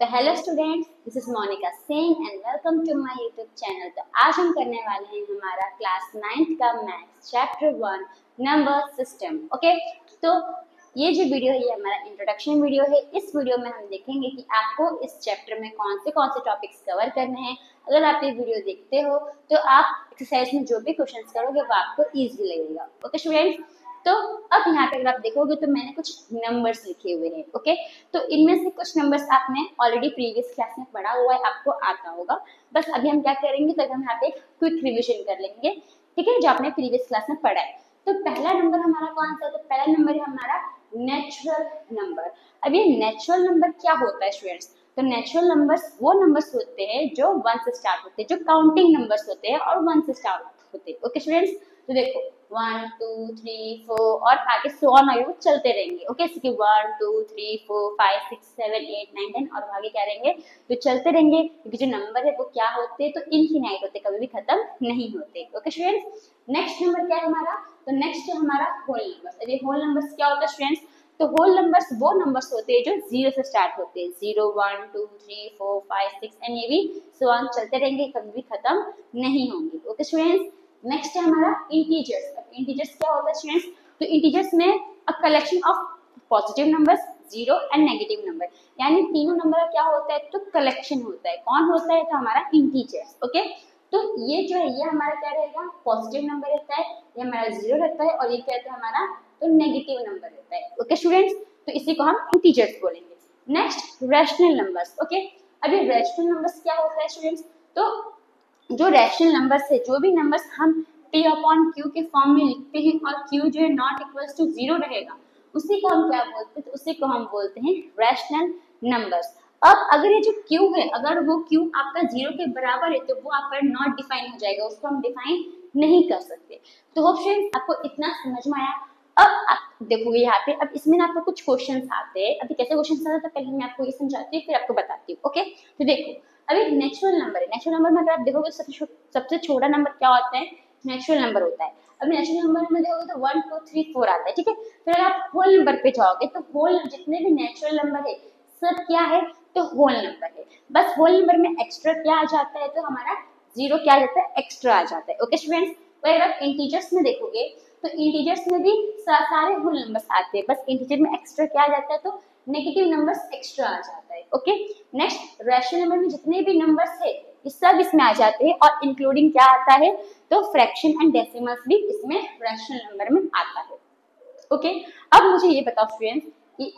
तो hello students, this is Monika Singh and welcome to my YouTube channel. तो आज हम करने वाले हैं हमारा क्लास 9th का maths chapter 1 number system. Okay, तो ये जो वीडियो है ये हमारा इंट्रोडक्शन वीडियो है। इस वीडियो में हम देखेंगे कि आपको इस चैप्टर में कौन से टॉपिक्स कवर करने हैं। अगर आप ये वीडियो देखते हो तो आप एक्सरसाइज में जो भी क्वेश्चंस करोगे वो आपको ईजी लगेगा। ओके स्टूडेंट्स, तो अब यहाँ पे अगर आप देखोगे तो मैंने कुछ नंबर्स लिखे हुए हैं। ओके, तो इनमें से कुछ नंबर्स आपने ऑलरेडी प्रीवियस क्लास में पढ़ा हुआ है, आपको आता होगा। बस अभी हम क्या करेंगे तो हम यहाँ पे क्विक रिविजन कर लेंगे, ठीक है, जो आपने प्रीवियस क्लास में पढ़ा है। तो पहला नंबर हमारा कौन सा है? तो पहला नंबर है हमारा नेचुरल नंबर। अब ये नेचुरल नंबर क्या होता है स्टूडेंट्स? तो नेचुरल नंबर्स वो नंबर्स होते हैं जो 1 से स्टार्ट होते हैं, जो काउंटिंग नंबर्स होते हैं और 1 से स्टार्ट होते हैं। ओके स्टूडेंट्स, तो देखो 1 2 3 4 और आगे सो ऑन आगे वो चलते रहेंगे। ओके, जैसे कि 1 2 3 4 5 6 7 8 9 10 और आगे क्या रहेंगे तो चलते रहेंगे, क्योंकि जो नंबर है वो क्या होते हैं तो इनफिनाइट होते, कभी भी खत्म नहीं होते। ओके स्टूडेंट्स, नेक्स्ट नंबर क्या है हमारा? तो नेक्स्ट है हमारा होल नंबर्स। अभी होल नंबर्स क्या होता है स्टूडेंट्स? तो होल नंबर्स वो नंबर्स होते हैं जो 0 से स्टार्ट होते हैं, 0 1 2 3 4 5 6 एंड ये भी सो ऑन चलते रहेंगे, कभी भी खत्म नहीं होंगे। ओके स्टूडेंट्स, नेक्स्ट है हमारा इंटीजर्स। अब इंटीजर्स क्या होता है स्टूडेंट्स? तो इंटीजर्स में a collection of positive numbers, zero and negative number, यानी तीनों नंबर का क्या होता है तो कलेक्शन होता है। कौन होता है? तो हमारा इंटीजर्स। ओके, तो ये जो है ये हमारा क्या रहेगा? पॉजिटिव नंबर रहता है, ये हमारा जीरो रहता है, और ये क्या रहता है हमारा तो नेगेटिव नंबर रहता है। ओके स्टूडेंट्स, तो इसी को हम इंटीजर्स बोलेंगे। Next rational numbers. ओके, अभी रैशनल नंबर्स क्या होता है स्टूडेंट्स? तो जो रैशनल नंबर्स है, जो भी नंबर्स हम p अपॉन q के फॉर्म में लिखते हैं और q जो है नॉट इक्वल्स टू 0 रहेगा, उसी को हम क्या बोलते हैं? तो उसी को हम बोलते हैं रैशनल नंबर्स। अब अगर ये जो q है, अगर वो q आपका 0 के बराबर है तो वो आपका नॉट डिफाइन हो जाएगा, उसको हम डिफाइन नहीं कर सकते। तो होप फ्रेंड्स आपको इतना समझ में आया। अब आप देखोगे यहाँ पे, अब इसमें ना आपको कुछ क्वेश्चंस आते हैं। अभी कैसे क्वेश्चंस आते हैं तो पहले मैं आपको ये समझाती हूँ, फिर आपको बताती हूँ। ओके, तो देखो अभी नेचुरल नंबर है, नेचुरल नंबर में अगर आप देखोगे सबसे छोटा नंबर क्या होता है? नेचुरल नंबर होता है। अभी नेचुरल नंबर में देखोगे तो 1 2 3 4 आता है, ठीक है। फिर अगर आप होल नंबर पे जाओगे तो होल जितने भी नेचुरल नंबर है सब क्या है तो होल नंबर है। बस होल नंबर में एक्स्ट्रा क्या आ जाता है तो हमारा जीरो क्या आ जाता है? एक्स्ट्रा आ जाता है। ओके स्टूडेंट्स, अगर आप इंटीजर्स में देखोगे तो इंटीजर्स में भी सारे होल नंबर्स आते हैं, बस इंटीजर में एक्स्ट्रा क्या आ जाता है तो नेगेटिव नंबर्स एक्स्ट्रा आ जाता है। ओके, नेक्स्ट रैशनल नंबर में जितने भी नंबर्स है ये सब इसमें आ जाते हैं, और इंक्लूडिंग क्या आता है तो फ्रैक्शन एंड डेसिमल्स भी इसमें रैशनल नंबर में आता है। ओके, अब मुझे ये बताओ स्टूडेंट्स कि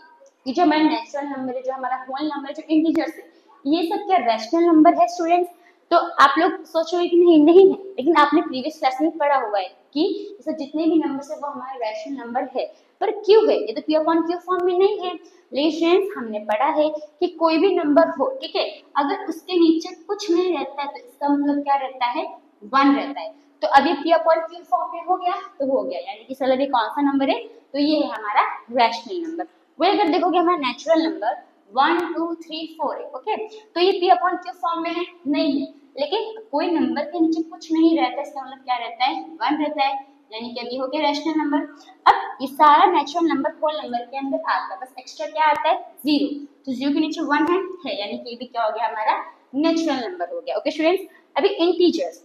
ये जो हमारा नेचुरल नंबर है, जो हमारा होल नंबर है, जो इंटीजर्स है, ये सब क्या रैशनल नंबर है स्टूडेंट्स? तो आप लोग सोचोगे कि नहीं नहीं है, लेकिन आपने प्रीवियस क्लास में पढ़ा हुआ है कि जैसे जितने भी नंबर है वो हमारे रैशनल नंबर है। पर क्यों है? ये तो p अपॉन q फॉर्म में नहीं है। लेकिन स्टूडेंट्स हमने पढ़ा है कि कोई भी नंबर हो, ठीक है, अगर उसके नीचे कुछ नहीं रहता है तो इसका मतलब क्या रहता है? 1 रहता है। तो अभी p अपॉन q फॉर्म में हो गया तो हो गया, यानी कि चलो ये कौन सा नंबर है तो ये है हमारा रैशनल नंबर। वही अगर देखोगे हमारा नेचुरल नंबर 1 2 3 4 है। ओके, तो ये p अपॉन q फॉर्म में है नहीं है, लेकिन कोई नंबर के नीचे कुछ नहीं रहता, इसका मतलब क्या रहता है? 1 रहता है, यानी कि अभी हो गया रैशनल नंबर। अब ये सारा नेचुरल नंबर होल नंबर के अंदर आता है, बस एक्स्ट्रा क्या आता है? 0। तो 0 के नीचे 1 है, यानी कि ये भी क्या हो गया हमारा? नेचुरल नंबर हो गया। ओके स्टूडेंट्स, अभी इंटीजर्स,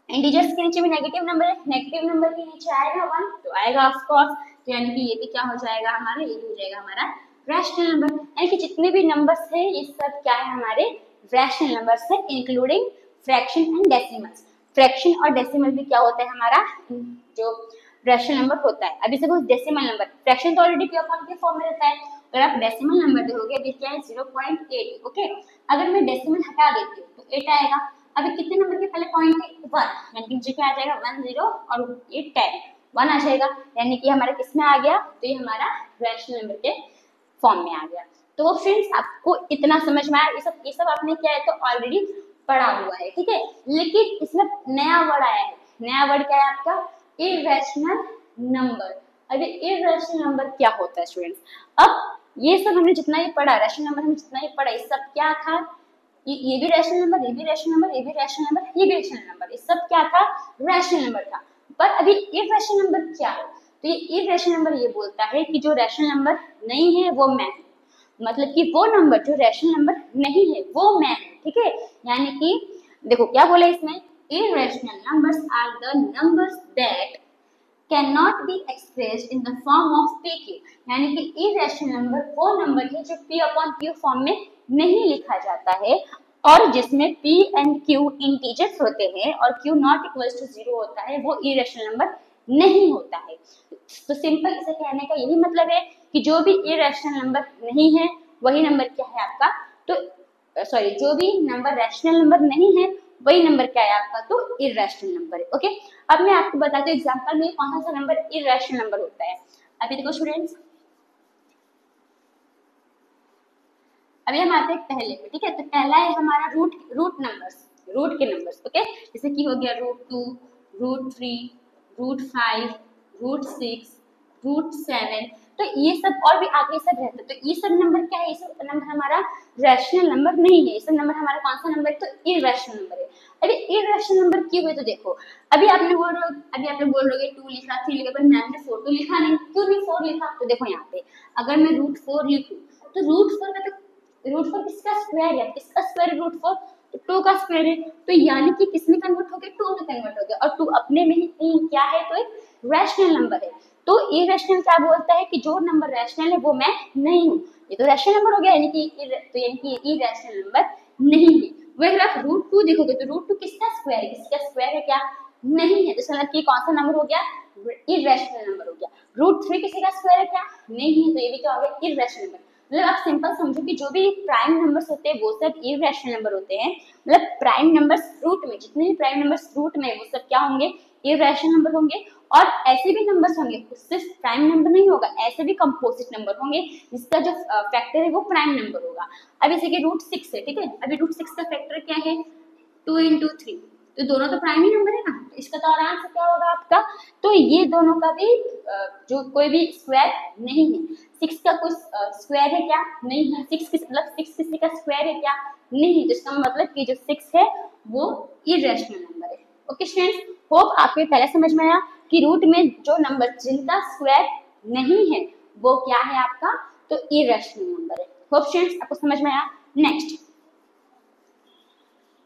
इंटीजर्स के नीचे भी नेगेटिव नंबर है, नेगेटिव नंबर के नीचे आएगा 1 तो आएगा ऑफ कोर्स, तो यानी कि ये भी क्या हो जाएगा हमारा? ये हो जाएगा हमारा रैशनल नंबर। यानी कि जितने भी नंबर्स है ये सब क्या है? हमारे रैशनल नंबर्स है, including fraction and decimals. Fraction और डेसिमल भी क्या होता है हमारा जो रैशनल नंबर होता है। अभी सपोज डेसिमल नंबर, फ्रैक्शन तो already p upon q form में रहता है, अगर आप डेसिमल नंबर देखोगे अभी क्या है 0.8। ओके, अगर मैं डेसिमल हटा देती हूँ तो 8 आएगा। अभी कितने नंबर के पहले पॉइंट है? 1, यानी कि नीचे क्या आ जाएगा? 1 0 और ये 10 1 आ जाएगा, यानी कि हमारा किसमें आ गया तो ये हमारा रैशनल नंबर के फॉर्म में आ गया। तो फ्रेंड्स आपको इतना समझ में आया? ये सब आपने क्या है तो ऑलरेडी पढ़ा हुआ है, ठीक है, लेकिन इसमें नया वर्ड आया है। नया वर्ड क्या है आपका? Irrational number. अभी इरैशनल नंबर क्या होता है स्टूडेंट्स? अब ये सब हमने जितना ही पढ़ा, रैशनल नंबर हमने जितना ही पढ़ा, ये सब क्या था? ये भी रैशनल नंबर, ये भी रैशनल नंबर, ये भी रैशनल नंबर, ये भी रैशनल नंबर, ये सब क्या था? रैशनल नंबर था। पर अभी इरैशनल नंबर क्या है? तो ये इरैशनल नंबर ये बोलता है कि जो रैशनल नंबर नहीं है वो मैं हूं। मतलब कि वो नंबर जो रैशनल नंबर नहीं है वो मैं हूँ, ठीक है। यानी कि देखो क्या बोला इसमें, irrational numbers are the numbers that cannot be expressed in the form of pq, यानी कि irrational नंबर वो नंबर है जो p अपॉन q फॉर्म में नहीं लिखा जाता है और जिसमें p एंड q इंटीजर्स होते हैं और q नॉट इक्वल्स टू 0 होता है, वो irrational नंबर नहीं होता है। तो सिंपल इसे कहने का यही मतलब है कि जो भी irrational नंबर नहीं है वही नंबर क्या है आपका, तो सॉरी जो भी नंबर रैशनल नंबर नहीं है वही नंबर क्या है आपका, तो इरेशनल नंबर है। ओके, अब मैं आपको बताती हूँ एग्जांपल में कौन सा नंबर इरेशनल नंबर होता है। अभी देखो स्टूडेंट्स, अभी हम आते हैं पहले पे, ठीक है। तो पहला है हमारा रूट नंबर्स, रूट के नंबर्स। ओके, जैसे कि हो गया √2, √3, √5, √6, √7, तो ये सब और भी आगे सब रहते हैं। तो ये सब नंबर क्या है, ये सब नंबर हमारा रैशनल नंबर नहीं है, ये सब नंबर हमारा कौन सा नंबर है, तो इरेशनल नंबर है। अभी इरेशनल नंबर क्यों है, तो देखो अभी आप लोग बोल रहे 2 लिखा, 3 लिखा, पर मैम ने 4 तो लिखा नहीं, क्यों नहीं 4 लिखा, तो देखो यहाँ पे अगर मैं √4 लिखूं तो √4 का √4 किसका स्क्वायर है, किसका स्क्वायर है √4, तो 2 का स्क्वायर है, तो यानी कि किसमें कन्वर्ट हो गया, 2 में कन्वर्ट हो गया, और 2 अपने में ही क्या है, तो एक रैशनल नंबर है। तो इरेशनल क्या बोलता है कि जो नंबर रैशनल है वो मैं नहीं हूँ, ये तो रैशनल नंबर हो गया, यानी कि इरेशनल नंबर नहीं है। वही अगर आप √2 देखोगे तो √2 किसका स्क्वायर है, किसका स्क्वायर है, क्या नहीं है, तो इसका मतलब कि कौन सा नंबर हो गया, इरेशनल नंबर हो गया। √3 किसी का स्क्वायर है, क्या नहीं है, तो ये भी क्या हो गया, इरेशनल नंबर। मतलब आप सिंपल समझो कि जो भी प्राइम नंबर्स होते हैं वो सब इरेशनल नंबर होते हैं। मतलब प्राइम नंबर्स रूट में, जितने भी प्राइम नंबर्स रूट में वो सब क्या होंगे, इरेशनल नंबर होंगे। और ऐसे भी नंबर्स होंगे, सिर्फ प्राइम नंबर नहीं होगा, ऐसे भी कंपोजिट नंबर होंगे जिसका जो फैक्टर है वो प्राइम नंबर होगा। अब जैसे कि √6 है, ठीक है, अभी √6 का फैक्टर क्या है, 2 × 3, तो दोनों तो प्राइम ही नंबर है ना, तो इसका तो आराम से क्या होगा आपका, तो ये दोनों का भी जो कोई भी स्क्वायर नहीं है। 6 का कोई स्क्वायर है क्या, नहीं है, 6 किसी का स्क्वायर है क्या, नहीं है, तो इसका मतलब कि जो 6 है वो इरेशनल नंबर है। ओके स्टूडेंट्स, होप आपको पहले समझ में आया कि रूट में जो नंबर जिनका स्क्वायर नहीं है वो क्या है आपका, तो इरेशनल नंबर है। होप स्टूडेंट्स आपको समझ में आया। नेक्स्ट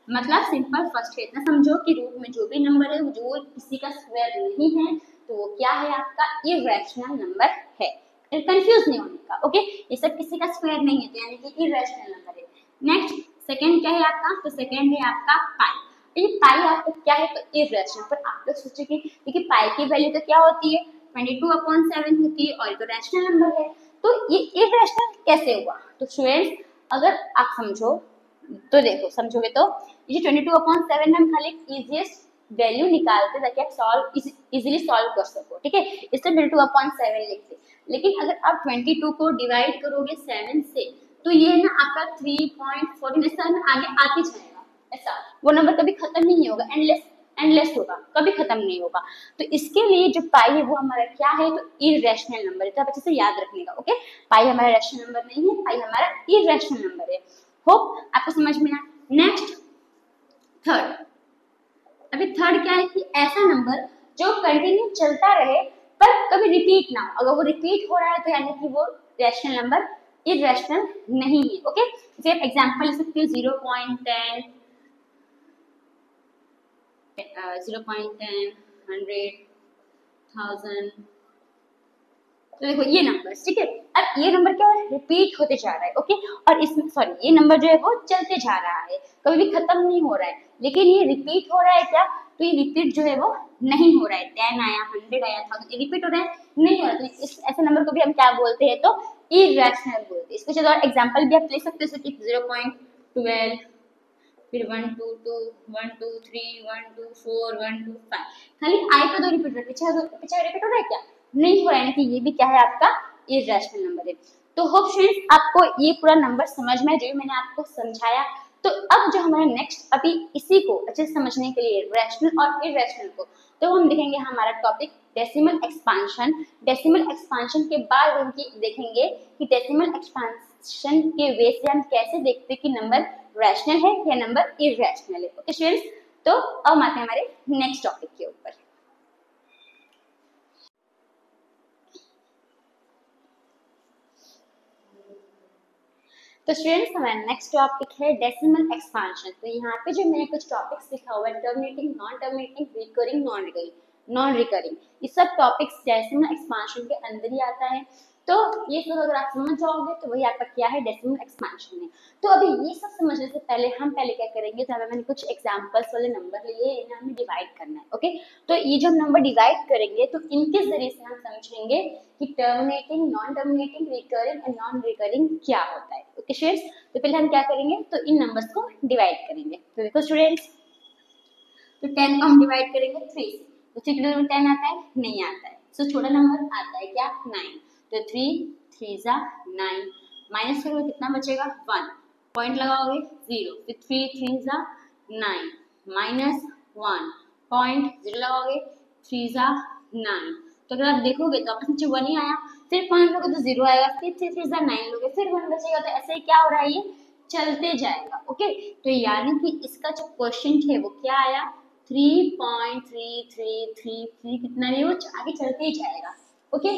मतलब सिंपल फर्स्ट है, इतना समझो कि रूट में जो भी नंबर है जो किसी का स्क्वायर नहीं है तो वो क्या है आपका, इरेशनल नंबर है। कंफ्यूज नहीं होने का। ओके, ये सब किसी का स्क्वायर नहीं है तो यानी कि इरेशनल नंबर है। नेक्स्ट सेकंड क्या है आपका, तो सेकंड है आपका पाई। ये पाई आपको क्या है, तो इरेशनल। पर आप लोग सोचेंगे देखिए पाई की वैल्यू तो क्या होती है, 22/7 होती है, और ये तो रैशनल नंबर है, तो ये इरेशनल कैसे हुआ। तो स्टूडेंट्स अगर आप समझो तो देखो समझोगे तो ये 22/7 हम खाली इजीएस्ट वैल्यू निकालते ताकि आप सॉल्व इजीली सॉल्व कर सको, ठीक है, इसलिए 22/7 लिखते। लेकिन अगर आप 22 को डिवाइड करोगे 7 से तो ये ना आपका 3.14 ऐसा आगे आते जाएगा, ऐसा वो नंबर कभी खत्म नहीं होगा, एंडलेस होगा, कभी खत्म नहीं होगा। तो इसके लिए जो पाई है वो हमारा क्या है, तो इरेशनल नंबर है, तो आप अच्छे से याद रखने का। ओके, पाई हमारा रैशनल नंबर नहीं है, पाई हमारा इरेशनल नंबर है। होप आपको समझ में आया। नेक्स्ट थर्ड, अभी थर्ड क्या है कि ऐसा नंबर जो कंटिन्यू चलता रहे पर कभी रिपीट ना हो, अगर वो रिपीट हो रहा है तो यानी कि वो रैशनल नंबर इरेशनल नहीं है। ओके, जैसे आप एग्जांपल ले सकते हो 0.10, 0.10, 100, 1000, तो देखो ये नंबर, ठीक है। अब ये नंबर क्या है, रिपीट होते जा रहा है। ओके, और इसमें सॉरी ये नंबर जो है वो चलते जा रहा है, कभी भी खत्म नहीं हो रहा है, लेकिन ये रिपीट हो रहा है क्या, तो ये रिपीट जो है वो नहीं हो रहा है। 10 आया, 100 आया, 1000, रिपीट हो रहा है, नहीं हो रहा है, तो इस ऐसे नंबर को भी हम क्या बोलते हैं, तो इरेशनल बोलते हैं। इसके और एग्जाम्पल भी आप ले सकते हो, 0.12, फिर 122, 123, 124, 125, खाली आई का 2 रिपीट हो रहा है, पीछे रिपीट हो रहा है क्या, नहीं हो रहा है, यानी कि ये भी क्या है आपका इरेशनल नंबर है। तो होप स्टूडेंट्स आपको ये पूरा नंबर समझ में जो मैंने आपको समझाया। तो अब जो हमारा नेक्स्ट अभी इसी को अच्छे से समझने के लिए रैशनल और इरेशनल को, तो हम देखेंगे हमारा topic decimal expansion. Decimal expansion के बाद हम देखेंगे कि डेसिमल एक्सपांशन के वे से हम कैसे देखते कि नंबर रैशनल है या नंबर इरेशनल है। ओके स्टूडेंट्स, तो अब आते हैं हमारे नेक्स्ट टॉपिक के ऊपर। तो स्टूडेंट्स हमारा नेक्स्ट टॉपिक है डेसिमल एक्सपांशन। तो यहाँ पे जो मैंने कुछ टॉपिक्स लिखा हुआ है, terminating, non terminating, recurring, non recurring, ये सब टॉपिक्स डेसिमल एक्सपांशन के अंदर ही आता है। तो ये सब अगर आप समझ जाओगे तो वही आपका क्या है, डेसिमल एक्सपांशन है। तो अभी ये सब समझने से पहले हम पहले क्या करेंगे, तो मैंने कुछ एग्जांपल्स वाले नंबर लिए, इन्हें हमें डिवाइड करना है। ओके, तो ये जो हम नंबर डिवाइड करेंगे तो इनके जरिए से हम समझेंगे कि terminating, non terminating, recurring and non recurring क्या होता है। ओके स्टूडेंट्स, तो पहले हम क्या करेंगे, तो इन नंबर्स को डिवाइड करेंगे। तो देखो स्टूडेंट्स, तो 10 को हम डिवाइड करेंगे 3 से, तो 3 के में 10 आता है, नहीं आता है। सो छोटा नंबर आता है क्या, 9। तो 3 3 जा 9, माइनस करोगे कितना बचेगा, 1, पॉइंट लगाओगे 0, फिर 3 3 जा 9, माइनस 1, पॉइंट 0 लगाओगे, 3 जा 9। तो अगर आप देखोगे तो आपस में 1 ही आया, फिर पॉइंट लोगे तो 0 आएगा, फिर 3 3 जा 9 लोगे, फिर 1 बचेगा। तो ऐसे ही क्या हो रहा है, ये चलते जाएगा। ओके, तो यानी कि इसका जो क्वेश्चन है वो क्या आया, 3.3333 कितना भी वो आगे चलते ही जाएगा। ओके,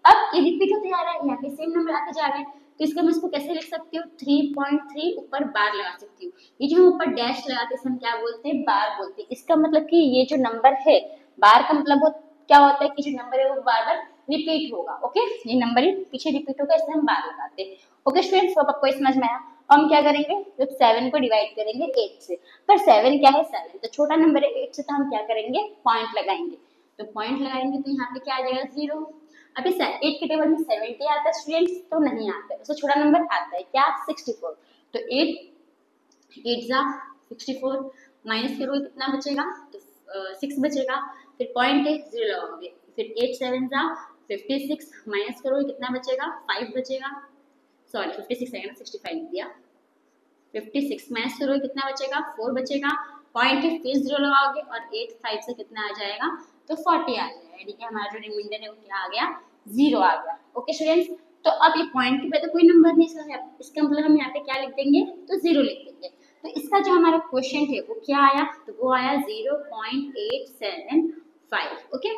अब ये रिपीट होते जा रहा है, यहाँ पे सेम नंबर आते जा रहे हैं, तो इसका मैं इसको कैसे लिख सकती हूँ, 3.3 ऊपर बार लगा सकती हूँ। ये जो हम ऊपर डैश लगाते हैं हम क्या बोलते हैं, बार बोलते हैं। इसका मतलब कि ये जो नंबर है, बार का मतलब क्या होता है कि जो नंबर है वो बार बार रिपीट होगा। ओके, ये नंबर ही पीछे रिपीट होगा, इसलिए हम बार लगाते हैं। ओके स्टूडेंट्स, अब आपको समझ में आया। हम क्या करेंगे, जब 7 को डिवाइड करेंगे 8 से, पर 7 क्या है, 7 तो छोटा नंबर है 8 से, तो हम क्या करेंगे, पॉइंट लगाएंगे। तो पॉइंट लगाएंगे तो यहाँ पे क्या आ जाएगा, 0। अभी 8 के टेबल में 70 आता है स्टूडेंट्स, तो नहीं आता है, उससे छोटा नंबर आता है क्या, 64। तो 8 8 जा 64, माइनस करोगे कितना बचेगा, तो 6 बचेगा, फिर पॉइंट है 0 लगाओगे, फिर 8 7 जा 56, माइनस करोगे कितना बचेगा, 5 बचेगा, सॉरी 56 है ना, 65 दिया, 56 माइनस करोगे कितना बचेगा, 4 बचेगा, पॉइंट है फिर 0 लगाओगे, और 8 5 से कितना आ जाएगा, तो 40 आ जाएगा। यानी कि हमारा जो रिमाइंडर है वो क्या आ गया, 0 आ गया। ओके स्टूडेंट्स, तो अब ये पॉइंट के पे तो कोई नंबर नहीं है, इसका मतलब हम यहाँ पे क्या लिख देंगे, तो 0 लिख देंगे। तो इसका जो हमारा क्वेश्चन है वो क्या आया, तो वो आया 0.875। ओके,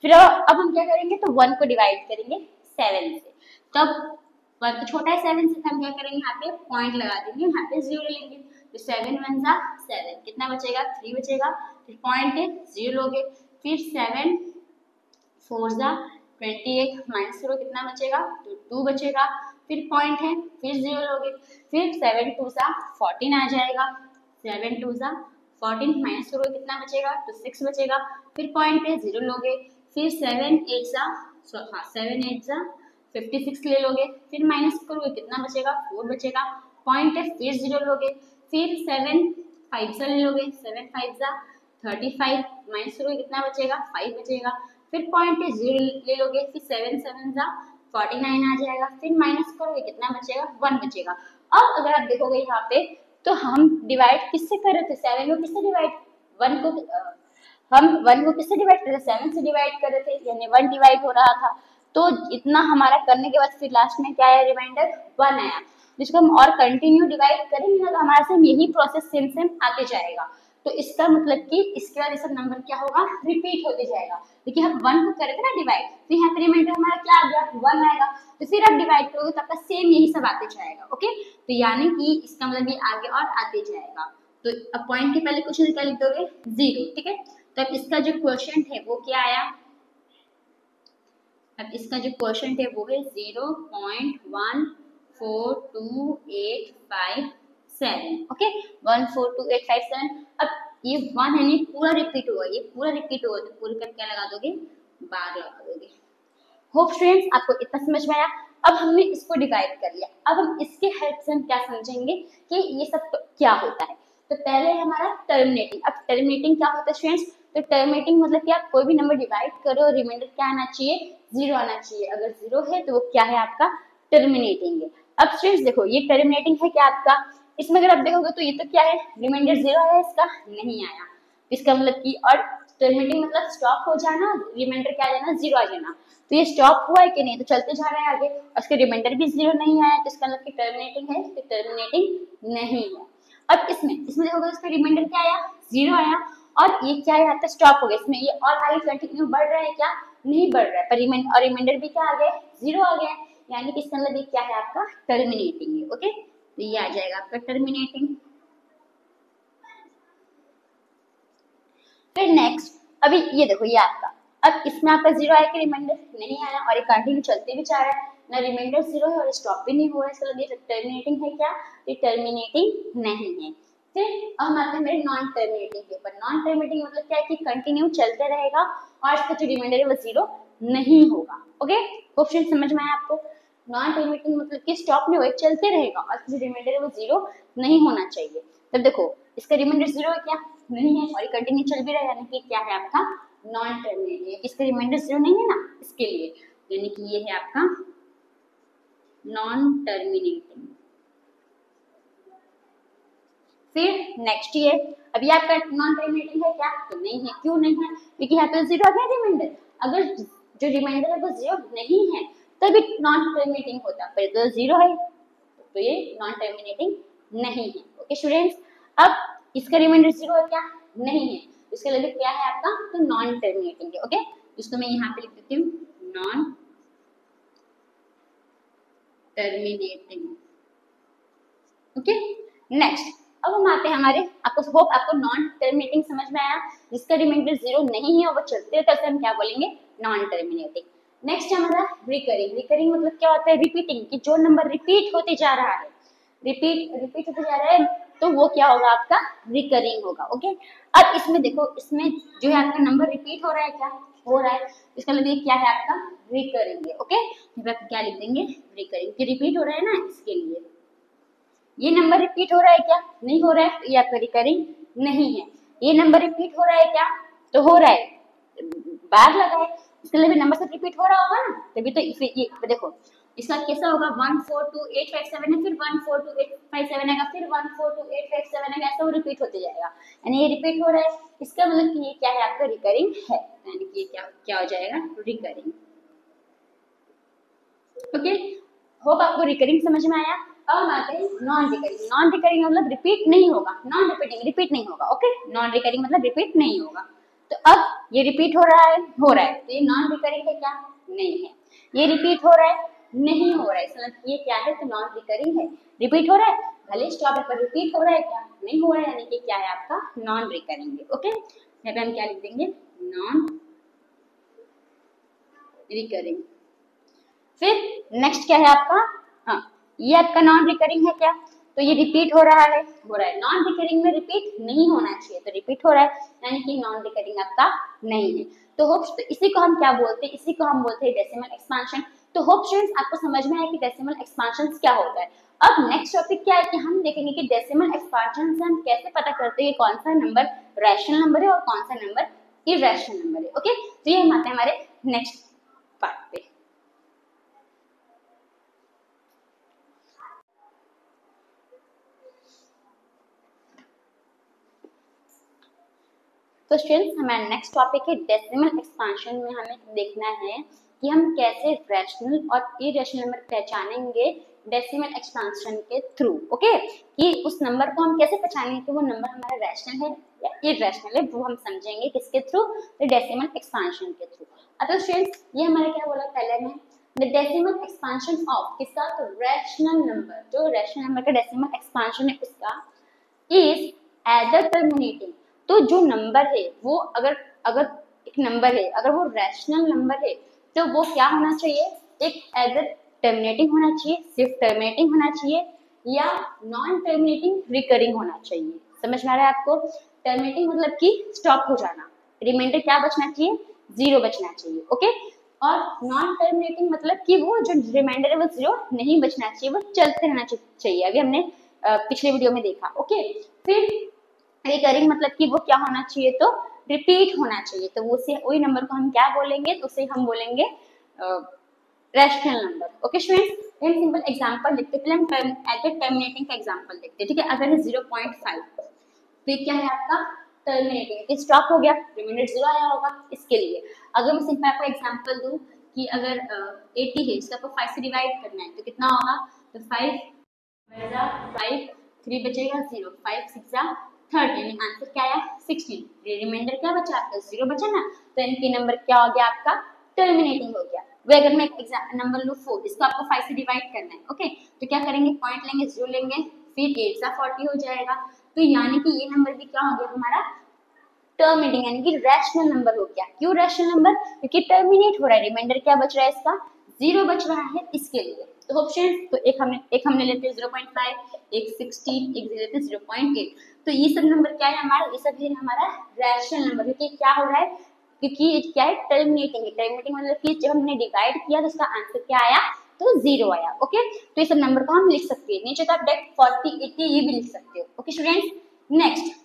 फिर अब हम क्या करेंगे, तो 1 को डिवाइड करेंगे 7 से, तब 1 तो छोटा है 7 से, हम क्या करेंगे, यहाँ पे पॉइंट लगा देंगे, यहाँ पे 0 लेंगे, तो 7 1 जा 7, कितना बचेगा, 3 बचेगा, फिर पॉइंट है 0 लोगे, फिर 7 4 जा 28, माइनस करो कितना बचेगा, तो 2 बचेगा, फिर पॉइंट है फिर 0 लोगे, फिर 7 2 जा 14 आ जाएगा, 7 2 जा 14, माइनस करोगे कितना बचेगा, तो 6 बचेगा, फिर पॉइंट है 0 लोगे, फिर 7 8 जा 56 ले लोगे, फिर माइनस करोगे कितना बचेगा, 4 बचेगा, पॉइंट है फिर 0 लोगे, फिर 7 5 जा ले लोगे, 7 5 जा 35, माइनस करोगे कितना बचेगा, 5 बचेगा, फिर पॉइंट पे 0 ले लोगे, फिर 7 7 जा 49 आ जाएगा, फिर माइनस करोगे कितना बचेगा, 1 बचेगा। अब अगर आप देखोगे यहाँ पे, तो हम डिवाइड किससे कर रहे थे, 7 को किससे डिवाइड, 1 को हम 1 को किससे डिवाइड कर रहे थे, 7 से डिवाइड कर रहे थे, यानी 1 डिवाइड हो रहा था। तो इतना हमारा करने के बाद फिर लास्ट में क्या आया, रिमाइंडर 1 आया, जिसको हम और कंटिन्यू डिवाइड करेंगे ना, तो हमारे से यही प्रोसेस सेम सेम आते जाएगा। तो इसका मतलब कि इसके बाद ये सब नंबर क्या होगा, रिपीट होते जाएगा। देखिए हम 1 को करे थे ना डिवाइड, फिर यहाँ पे रिमाइंडर हमारा क्या आ गया, 1 आएगा, तो फिर आप डिवाइड करोगे तो आपका सेम यही सब आते जाएगा। ओके, तो यानी कि इसका मतलब ये आगे और आते जाएगा। तो अब पॉइंट के पहले क्वेश्चन क्या लिख दोगे, 0। ठीक है, तो अब इसका जो क्वेश्चन है वो क्या आया, अब इसका जो क्वेश्चन है वो है 0.142857। ओके, 14287। अब ये 1 है नहीं, पूरा रिपीट हुआ, ये पूरा रिपीट हुआ, तो पूरे कर क्या लगा दोगे, बार लगा दोगे। होप स्टूडेंट्स आपको इतना समझ में आया। अब हमने इसको डिवाइड कर लिया, अब हम इसके हेल्प से हम क्या समझेंगे कि ये सब क्या होता है। तो पहले हमारा टर्मिनेटिंग। अब टर्मिनेटिंग क्या होता है स्टूडेंट्स, तो टर्मिनेटिंग मतलब कि आप कोई भी नंबर डिवाइड करो और रिमाइंडर क्या आना चाहिए, 0 आना चाहिए। अगर 0 है तो वो क्या है, आपका टर्मिनेटिंग है। अब स्टूडेंट्स देखो, ये टर्मिनेटिंग है क्या आपका, इसमें अगर आप देखोगे तो ये तो क्या है, रिमाइंडर 0 आया, इसका नहीं आया, इसका मतलब कि, और टर्मिनेटिंग मतलब स्टॉप हो जाना, रिमाइंडर क्या आ जाना, 0 आ जाना। तो ये स्टॉप हुआ है कि नहीं, तो चलते जा रहे हैं आगे, उसके रिमाइंडर भी 0 नहीं आया, तो इसका मतलब कि टर्मिनेटिंग है, तो टर्मिनेटिंग नहीं है। अब इसमें देखोगे इसका रिमाइंडर क्या आया, 0 आया, और ये क्या है, यहाँ पे स्टॉप हो गया, इसमें ये और आगे कंटिन्यू बढ़ रहा है क्या, नहीं बढ़ रहा है, पर रिमाइंडर भी क्या आ गया, 0 आ गया, यानी कि इसका मतलब ये क्या है, आपका टर्मिनेटिंग है। ओके, तो ये आ जाएगा आपका टर्मिनेटिंग। फिर नेक्स्ट, अभी ये देखो ये आपका, अब इसमें आपका जीरो आया कि रिमाइंडर नहीं आया और ये कंटिन्यू चलते भी जा रहा है, ना रिमाइंडर जीरो है और स्टॉप भी नहीं हो रहा है, इसका मतलब टर्मिनेटिंग है क्या, ये टर्मिनेटिंग नहीं है। फिर अब हम आते हैं मेरे नॉन टर्मिनेटिंग के ऊपर। नॉन टर्मिनेटिंग मतलब क्या है कि कंटिन्यू चलते रहेगा और इसका जो रिमाइंडर है वो जीरो नहीं होगा। ओके, क्वेश्चन समझ में आया आपको? नॉन टर्मिनेटिंग मतलब कि स्टॉप नहीं होगा, चलते रहेगा और इसका जो रिमाइंडर है वो जीरो नहीं होना चाहिए। तब देखो इसका रिमाइंडर जीरो है क्या, नहीं है, और ये कंटिन्यू चल भी रहा है, यानी कि क्या है आपका नॉन टर्मिनेटिंग। इसका रिमाइंडर जीरो नहीं है ना, इसके लिए यानी कि ये है आपका नॉन टर्मिनेटिंग। फिर नेक्स्ट ये, अभी आपका नॉन टर्मिनेटिंग है क्या, तो नहीं है। क्यों नहीं है, क्योंकि यहाँ पे जीरो आ गया रिमाइंडर। अगर जो रिमाइंडर है वो जीरो नहीं है तभी नॉन टर्मिनेटिंग होता, पर तो जीरो है तो ये नॉन टर्मिनेटिंग नहीं है। ओके स्टूडेंट्स, अब इसका रिमाइंडर जीरो है क्या, नहीं है, इसके लिए क्या है आपका, तो नॉन टर्मिनेटिंग है। ओके, इसको मैं यहाँ पे लिख देती हूँ नॉन टर्मिनेटिंग। ओके नेक्स्ट, अब हम आते हैं हमारे, आपको होप आपको नॉन टर्मिनेटिंग समझ में आया, जिसका रिमाइंडर जीरो नहीं है और वो चलते रहता है, हम क्या बोलेंगे, नॉन टर्मिनेटिंग। नेक्स्ट हमारा रिकरिंग। रिकरिंग मतलब क्या होता है, रिपीटिंग, कि जो नंबर रिपीट होते जा रहा है, रिपीट होते जा रहा है, तो वो क्या होगा आपका, रिकरिंग होगा। ओके, अब इसमें देखो, इसमें जो है आपका नंबर रिपीट हो रहा है, क्या हो रहा है, इसका मतलब क्या है आपका रिकरिंग है। ओके, क्या लिख देंगे, रिकरिंग, कि रिपीट हो रहा है ना, इसके लिए ये नंबर रिपीट हो रहा है क्या, नहीं हो रहा है, तो ये आपका रिकरिंग नहीं है। ये नंबर रिपीट हो रहा है क्या, तो हो रहा है, बार लगा है, इसके लिए भी नंबर से रिपीट हो रहा होगा ना, तभी तो ये देखो इसका कैसा होगा, 14285 है, फिर 14285 आएगा, फिर 14285 आएगा, ऐसा वो रिपीट होते जाएगा, यानी ये रिपीट हो रहा है, इसका मतलब कि ये क्या है आपका रिकरिंग है, यानी कि ये क्या हो जाएगा, रिकरिंग। ओके, होप आपको रिकरिंग समझ में आया। अब हम आते हैं नॉन रिकरिंग। नॉन रिकरिंग मतलब रिपीट नहीं होगा, नॉन रिपीटिंग, रिपीट नहीं होगा। ओके, नॉन रिकरिंग मतलब रिपीट नहीं होगा। तो अब ये रिपीट हो रहा है, तो ये नॉन रिकरिंग है क्या, नहीं है। ये रिपीट हो रहा है, नहीं हो रहा है, मतलब ये क्या है, तो नॉन रिकरिंग है। रिपीट हो रहा है, भले स्टॉप है, पर रिपीट हो रहा है क्या, नहीं हो रहा है, यानी कि क्या है आपका नॉन रिकरिंग है। ओके, यहाँ पे हम क्या लिख देंगे, नॉन रिकरिंग। फिर नेक्स्ट क्या है आपका, हाँ ये आपका नॉन रिकरिंग है क्या, तो ये रिपीट हो रहा है, नॉन रिकरिंग में रिपीट नहीं होना चाहिए, तो रिपीट हो रहा है, यानी कि नॉन रिकरिंग आपका नहीं है। तो होप्स, तो इसी को हम क्या बोलते हैं, इसी को हम बोलते हैं डेसिमल एक्सपांशन। तो होप स्टूडेंट्स आपको समझ में आया कि डेसिमल एक्सपांशन क्या होता है। अब नेक्स्ट टॉपिक क्या है कि हम देखेंगे कि डेसिमल एक्सपांशन से हम कैसे पता करते हैं कौन सा नंबर रैशनल नंबर है और कौन सा नंबर इरेशनल नंबर है। ओके, तो ये हम आते हैं हमारे नेक्स्ट पार्ट पे। तो स्टूडेंट्स हमारा नेक्स्ट टॉपिक है डेसिमल एक्सपांशन में हमें देखना है कि हम कैसे रैशनल और इरेशनल नंबर पहचानेंगे डेसिमल एक्सपांशन के थ्रू। ओके, कि उस नंबर को हम कैसे पहचानेंगे कि वो नंबर हमारा रैशनल है या इरेशनल है, वो हम समझेंगे किसके थ्रू, तो डेसिमल एक्सपांशन के थ्रू। अब स्टूडेंट्स ये हमारा क्या बोला पहले में, द डेसिमल एक्सपांशन ऑफ किसका, तो रैशनल नंबर, जो रैशनल नंबर का डेसिमल एक्सपांशन है उसका इज एडर टर्मिनेटिंग। तो जो नंबर है वो अगर अगर एक नंबर है, अगर वो रैशनल नंबर है, तो वो क्या होना चाहिए, एक एडर टर्मिनेटिंग होना चाहिए, सिर्फ टर्मिनेटिंग होना चाहिए, या नॉन टर्मिनेटिंग रिकरिंग होना चाहिए। समझ में आ रहा है आपको, टर्मिनेटिंग मतलब कि स्टॉप हो जाना, रिमाइंडर क्या बचना चाहिए, जीरो बचना चाहिए। ओके, और नॉन टर्मिनेटिंग मतलब कि वो जो रिमाइंडर है वो जीरो नहीं बचना चाहिए, वो चलते रहना चाहिए, अभी हमने पिछले वीडियो में देखा। ओके, फिर रिकरिंग मतलब कि वो क्या होना चाहिए, तो रिपीट होना चाहिए, तो उसे वही नंबर को हम क्या बोलेंगे, तो उसे हम बोलेंगे रैशनल नंबर। ओके स्टूडेंट्स, एक सिंपल एग्जांपल लिखते हैं, हम टर्मिनेटिंग का एग्जांपल देखते हैं। ठीक है, अगर है 0.5 तो ये क्या है आपका टर्मिनेटिंग, स्टॉप हो गया, रिमाइंडर जीरो आया होगा, इसके लिए अगर मैं सिंपल आपको एग्जांपल दूं कि अगर 80 है, इसको आपको 5 से डिवाइड करना है, तो कितना होगा, तो 5 5 3 बचेगा 0, 5 6 30, यानी आंसर क्या आया 16। रिमाइंडर क्या बचा आपका, जीरो बचा ना, तो इनके नंबर क्या हो गया आपका टर्मिनेटिंग हो गया। वो अगर मैं नंबर लूँ 4, इसको आपको 5 से डिवाइड करना है। ओके, तो क्या करेंगे, पॉइंट लेंगे, 0 लेंगे, फिर 8 सा 40 हो जाएगा। तो यानी कि ये नंबर भी क्या हो गया हमारा टर्मिनेटिंग, यानी कि रैशनल नंबर हो गया। क्यों रैशनल नंबर, क्योंकि टर्मिनेट हो रहा है। रिमाइंडर क्या बच रहा है, इसका 0 बच रहा है, इसके लिए। तो ऑप्शन, तो एक हमने लेते हैं 0.5, एक 16, एक लेते हैं 0.8। तो ये सब नंबर क्या है हमारा, ये सब है हमारा रैशनल नंबर। क्योंकि क्या हो रहा है, क्योंकि क्या है, टर्मिनेटिंग है। टर्मिनेटिंग मतलब कि जब हमने डिवाइड किया तो उसका आंसर क्या आया, तो 0 आया। ओके, तो ये सब नंबर को हम लिख सकते हैं। नीचे का डायरेक्ट 40, 80 ये भी लिख सकते हो। ओके स्टूडेंट्स, नेक्स्ट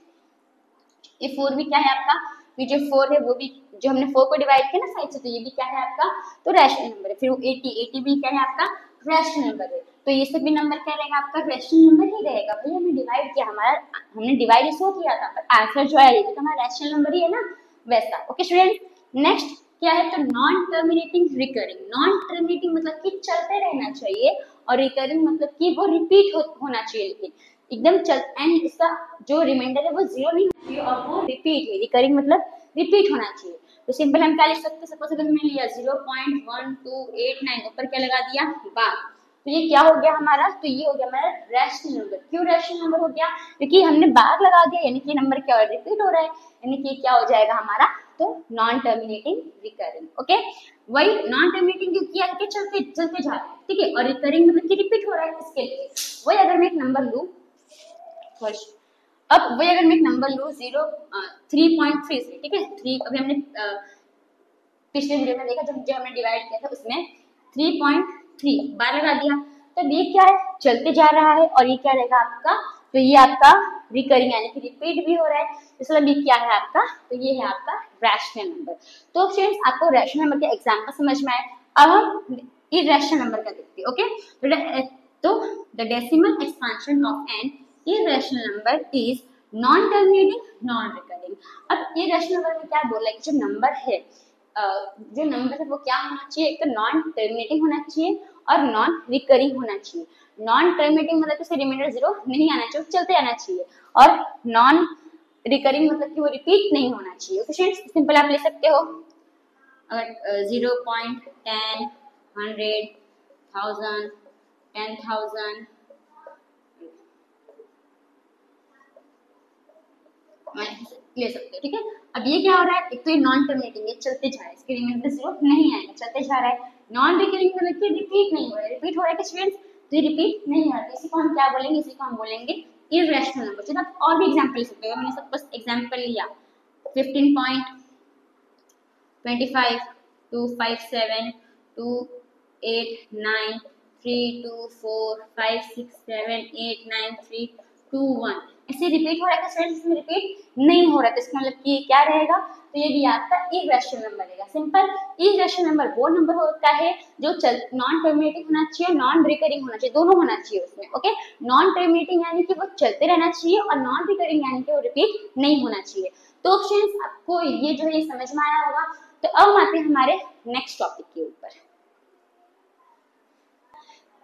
ये 4 भी क्या है आपका, ये जो 4 है वो भी, जो हमने 4 को डिवाइड किया ना 5 से, तो ये भी क्या है आपका, तो रैशनल नंबर है। फिर 80 भी क्या है आपका, रैशनल नंबर है। तो ये सब भी नंबर क्या रहेगा आपका, रैशनल नंबर ही रहेगा। भाई हमने डिवाइड किया, हमने डिवाइड इसको किया था, पर आंसर जो है ये तो हमारा रैशनल नंबर ही है ना, वैसा। ओके स्टूडेंट, नेक्स्ट क्या है, तो non terminating recurring. Non terminating मतलब कि चलते रहना चाहिए, और रिकरिंग मतलब कि वो रिपीट होना चाहिए, लेकिन एकदम चल, एंड इसका जो रिमाइंडर है वो 0 नहीं होना चाहिए, और वो रिपीट है। रिकरिंग मतलब रिपीट होना चाहिए। तो सिंपल हम क्या लिख सकते हैं, सपोज अगर हमने लिया 0.1289, ऊपर क्या लगा दिया, बार। तो ये क्या हो गया हमारा, तो ये हो गया हमारा रैशनल नंबर। क्यों रैशनल नंबर हो गया, क्योंकि हमने बार लगा दिया, यानी कि नंबर क्या रिपीट हो रहा है, यानी कि क्या हो जाएगा हमारा, तो नॉन टर्मिनेटिंग रिकरिंग। ओके, वही नॉन टर्मिनेटिंग क्योंकि आगे चलते चलते जा रहा है, ठीक है, और रिकरिंग मतलब कि रिपीट हो रहा है, इसके लिए। वही अगर मैं एक नंबर लूँ फर्स्ट, अब वही अगर मैं एक नंबर लूँ 3.3 से, ठीक है, 3 अभी हमने पिछले वीडियो में देखा, जब हमने डिवाइड किया था उसमें 3.3 बार लगा दिया। तो ये क्या है, चलते जा रहा है, और ये क्या रहेगा आपका, तो ये आपका रिकरिंग यानी कि रिपीट भी हो रहा है, इसलिए ये क्या है आपका, तो ये है आपका रैशनल नंबर। तो फ्रेंड्स आपको रैशनल नंबर के एग्जांपल समझ में आए। अब हम इरेशनल नंबर का देखते हैं। ओके, तो the decimal expansion of an irrational number is non terminating non recurring। अब irrational नंबर में क्या बोल रहा है कि जो नंबर है, जो नंबर है वो क्या होना चाहिए, एक तो नॉन टर्मिनेटिंग होना चाहिए और नॉन रिकरिंग होना चाहिए। नॉन टर्मिनेटिंग मतलब कि रिमाइंडर 0 नहीं आना चाहिए, चलते आना चाहिए, और नॉन रिकरिंग मतलब कि वो रिपीट नहीं होना चाहिए। तो सिंपल आप ले सकते हो, अगर 0.10 100 1000 10,000 ले सकते हो, ठीक है। अब ये क्या हो रहा है, एक तो ये नॉन टर्मिनेटिंग है, चलते जा रहा है, इसके रिमाइंडर 0 नहीं आएगा, चलते जा रहा है। नॉन रिकरिंग मतलब कि रिपीट नहीं हो रहा है, रिपीट हो रहा है कि स्टूडेंट्स, तो ये रिपीट नहीं आता, इसी को हम क्या बोलेंगे, इसी को हम बोलेंगे इरेशनल नंबर। चलो आप और भी एग्जांपल ले सकते हो। मैंने सब बस एग्जांपल लिया 15.25 257 28 9 3 2 4 5 6 7 8 9 3 2 1, ऐसे रिपीट हो रहा है, स्टूडेंट्स इसमें रिपीट नहीं हो रहा है, तो इसका मतलब कि क्या रहेगा, तो ये भी आपका इरेशनल नंबर रहेगा। सिंपल, इरेशनल नंबर वो नंबर होता है जो नॉन टर्मिनेटिंग होना चाहिए, नॉन रिकरिंग होना चाहिए, दोनों होना चाहिए उसमें। ओके, नॉन टर्मिनेटिंग यानी कि वो चलते रहना चाहिए, और नॉन रिकरिंग यानी कि वो रिपीट नहीं होना चाहिए। तो फ्रेंड्स आपको ये जो है समझ में आया होगा। तो अब आते हैं हमारे नेक्स्ट टॉपिक के ऊपर।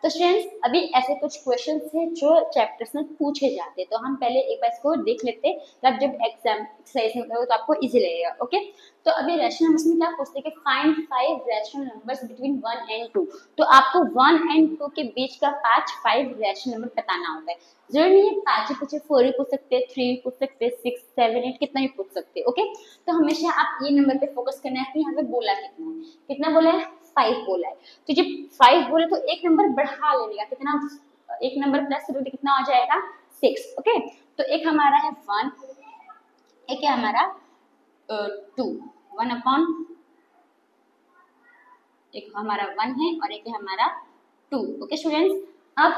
तो स्टूडेंट्स अभी ऐसे कुछ क्वेश्चंस हैं जो चैप्टर्स में पूछे जाते हैं, तो हम पहले एक बार इसको देख लेते हैं, तब जब एग्जाम एक्सरसाइज में करोगे तो आपको इजी लगेगा। ओके, तो अभी रैशनल नंबर्स में क्या पूछते हैं कि find 5 rational numbers between 1 and 2। तो आपको 1 एंड 2 के बीच का 5 रैशनल नंबर बताना होता है। जरूरी नहीं है 5 ही पूछे, 4 भी पूछ सकते हैं, 3 भी पूछ सकते हैं, 6 7 8 कितना भी पूछ सकते हैं। ओके, तो हमेशा आप ये नंबर पे फोकस करना है कि यहाँ पे बोला कितना है, कितना बोला है, 5 बोला है। तो जब 5 बोले तो एक नंबर बढ़ा लेने का, कितना, एक नंबर प्लस करोगे कितना हो जाएगा, 6। ओके, तो एक हमारा है 1, एक है हमारा 2, 1 अपॉन, एक हमारा 1 है और एक है हमारा 2। ओके स्टूडेंट्स, अब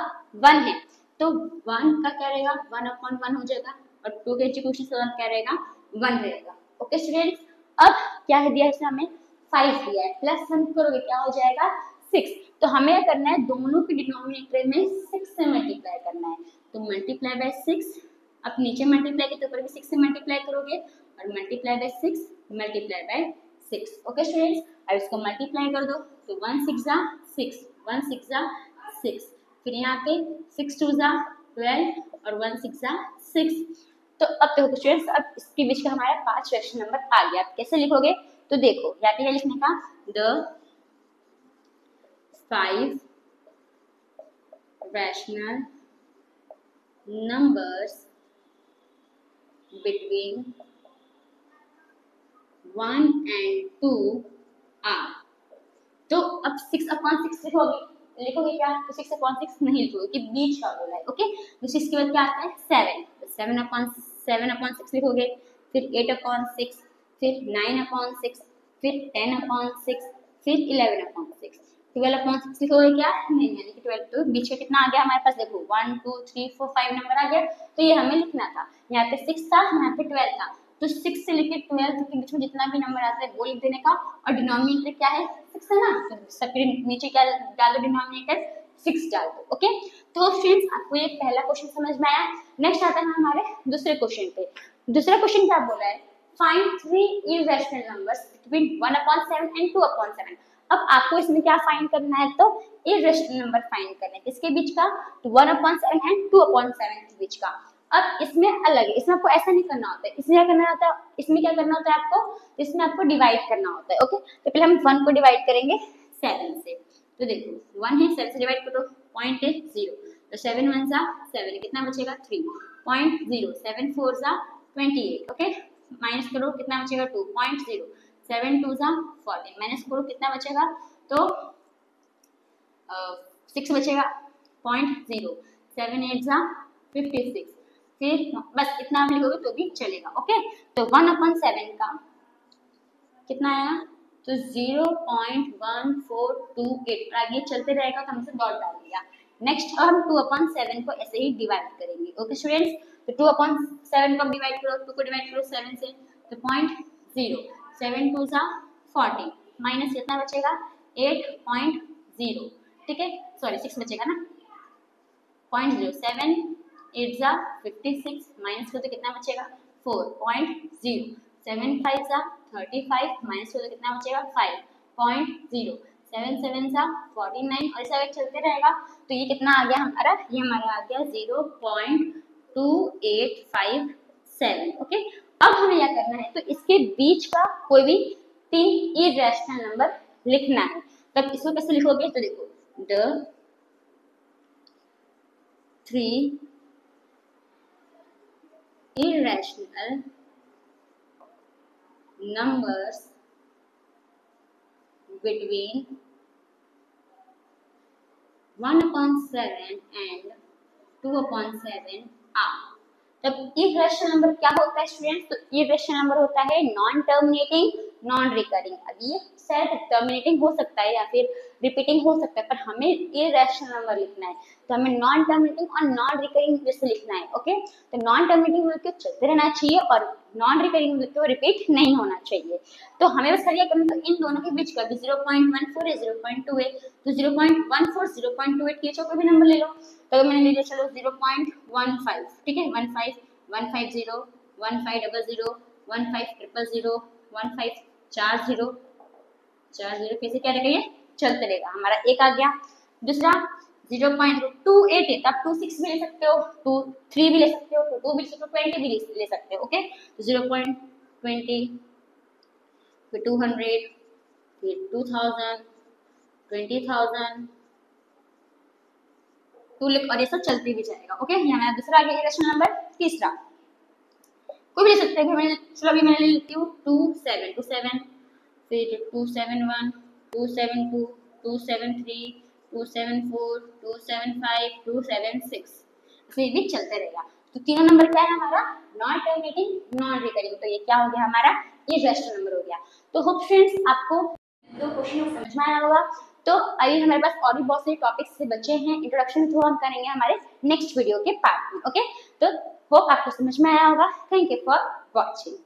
1 है तो 1 का क्या रहेगा, 1 अपॉन 1 हो जाएगा, और 2 के एग्जीक्यूशन से क्या रहेगा, 1 रहेगा। ओके स्टूडेंट्स, अब क्या है दिया इसमें, हमें 5 दिया है, प्लस 1 करोगे क्या हो जाएगा, 6। तो हमें क्या करना है, दोनों के डिनोमिनेटर में 6 से मल्टीप्लाई करना है। तो मल्टीप्लाई बाय 6, अब नीचे मल्टीप्लाई के ऊपर भी 6 से मल्टीप्लाई करोगे, और multiply by 6 multiply by 6। Okay students, अब इसको मल्टीप्लाई कर दो, तो 1 6 जा 6, 1 6 जा 6, फिर यहाँ पे 6 2 जा 12, और 1 6 जा 6। तो अब देखो स्टूडेंट्स, अब इसके बीच का हमारा 5 रैशनल नंबर आ गया। आप कैसे लिखोगे, तो देखो यहाँ पे क्या लिखने का, the 5 rational numbers between 1 and 2 are। तो अब 6/6 लिखोगे क्या? तो 6/6 नहीं लिखोगे कि बीच का बोला है। ओके, तो 6 के बाद क्या आता है? 7, तो 7/6 लिखोगे, फिर 8/6, फिर 9/6, फिर 10/6, फिर 11/6, 12/6 लिखोगे क्या? नहीं, यानी कि 12। तो बीच का कितना आ गया हमारे पास? देखो 1 2 3 4 5 नंबर आ गया। तो ये हमें लिखना था, यहाँ पे 6 था, यहाँ पे 12 था। तो 6 से लेकर 12 के बीच में जितना भी नंबर आता है वो लिख देने का। और डिनोमिनेटर क्या है? 6 है ना, तो सबके नीचे क्या डालो? डिनोमिनेटर 6 डाल दो। ओके, तो फ्रेंड्स आपको ये पहला क्वेश्चन समझ में आया। नेक्स्ट आता है हमारे दूसरे क्वेश्चन पे। दूसरा क्वेश्चन क्या बोला है? Find 3 irrational numbers between 1/7 and 2/7। अब आपको इसमें क्या फाइंड करना है? तो इर्रेशनल नंबर फाइंड करना है। किसके बीच का? तो 1/7 एंड 2/7 के बीच का। अब इसमें अलग है, इसमें आपको ऐसा नहीं करना होता है। इसमें क्या करना होता है? इसमें क्या करना होता है आपको? इसमें आपको डिवाइड करना होता है। ओके, तो पहले हम 1 को डिवाइड करेंगे 7 से। तो देखो 1 है, 7 से डिवाइड करो, पॉइंट है 0, तो 7 1 जा 7, कितना बचेगा? 3.0, 7 4 जा 28। ओके, माइनस करो, कितना बचेगा? 2.0, 7 2 जा 14, माइनस करो, कितना बचेगा? तो 6 बचेगा, 0.0, 7 8 जा 56। फिर बस इतना आप लिखोगे तो भी चलेगा। ओके, तो 1/7 का कितना आया? तो 0.1428। आगे चलते रहेगा तो हमसे डॉट डाल दिया। नेक्स्ट हम 2/7 को ऐसे ही डिवाइड करेंगे। ओके स्टूडेंट्स, तो 2/7 को डिवाइड करो, 2 को डिवाइड करो 7 से, तो 0.0, 7 2 जा 40, माइनस कितना बचेगा? 8.0। ठीक है, सॉरी 6 बचेगा ना, 0.0, 7 8 जा 56, माइनस करो तो कितना बचेगा? 4.0, 7 5 जा 35, माइनस करो तो कितना बचेगा? 5.0, 7 7 जा 49, और ऐसा चलते रहेगा। तो ये कितना आ गया हमारा? ये हमारा आ गया 0.2857। ओके, अब हमें क्या करना है? तो इसके बीच का कोई भी 3 इर्रेशनल नंबर लिखना है। तब इसको कैसे लिखोगे? तो देखो the 3 irrational numbers between 1/7 and 2/7 are। तब इर्रेशनल नंबर क्या होता है स्टूडेंट्स? तो इर्रेशनल नंबर होता है नॉन टर्मिनेटिंग, नॉन रिकरिंग। अब ये शायद टर्मिनेटिंग हो सकता है या फिर रिपीटिंग हो सकता है, पर हमें इर्रेशनल नंबर लिखना है। तो हमें नॉन टर्मिनेटिंग और नॉन रिकरिंग जैसे लिखना है। ओके, तो नॉन टर्मिनेटिंग बोल के चलते रहना चाहिए और नॉन रिकरिंग बोल के रिपीट नहीं होना चाहिए। तो हमें बस क्या करना, तो इन दोनों के बीच का भी 0.14 है, 0.2 है, तो 0.14 0.28 के कोई भी नंबर ले लो। तो मैंने ले लिया, चलो 0.15, ठीक है, 15 150 1500 1500 1540 कैसे क्या रहेगा? ये चलते रहेगा। हमारा एक आ गया। दूसरा 0.28 है, तब 26 भी ले सकते हो, 23 भी ले सकते हो, 22 भी ले सकते हो, 20 भी ले सकते हो। ओके, तो 0.20, फिर 200, फिर 2000, 20,000 और ये सब चलते भी जाएगा। ओके, ये हमारा दूसरा आ गया इरेशनल नंबर। तीसरा कोई भी ले सकते हैं। चलो अभी मैं ले लेती हूँ 2727, फिर 271, 272, 273, 274, 275, 276, फिर भी चलते रहेगा। तो तीनों नंबर क्या है हमारा? Non terminating, non recurring. तो ये क्या हो गया हमारा? इरेशनल नंबर हो गया। तो होप फ्रेंड्स आपको दो क्वेश्चन समझ में आया होगा। तो अभी हमारे पास और भी बहुत सारे टॉपिक्स से बचे हैं। इंट्रोडक्शन थ्रू हम करेंगे हमारे नेक्स्ट वीडियो के पार्ट में। ओके, तो होप आपको समझ में आया होगा। Thank you for watching.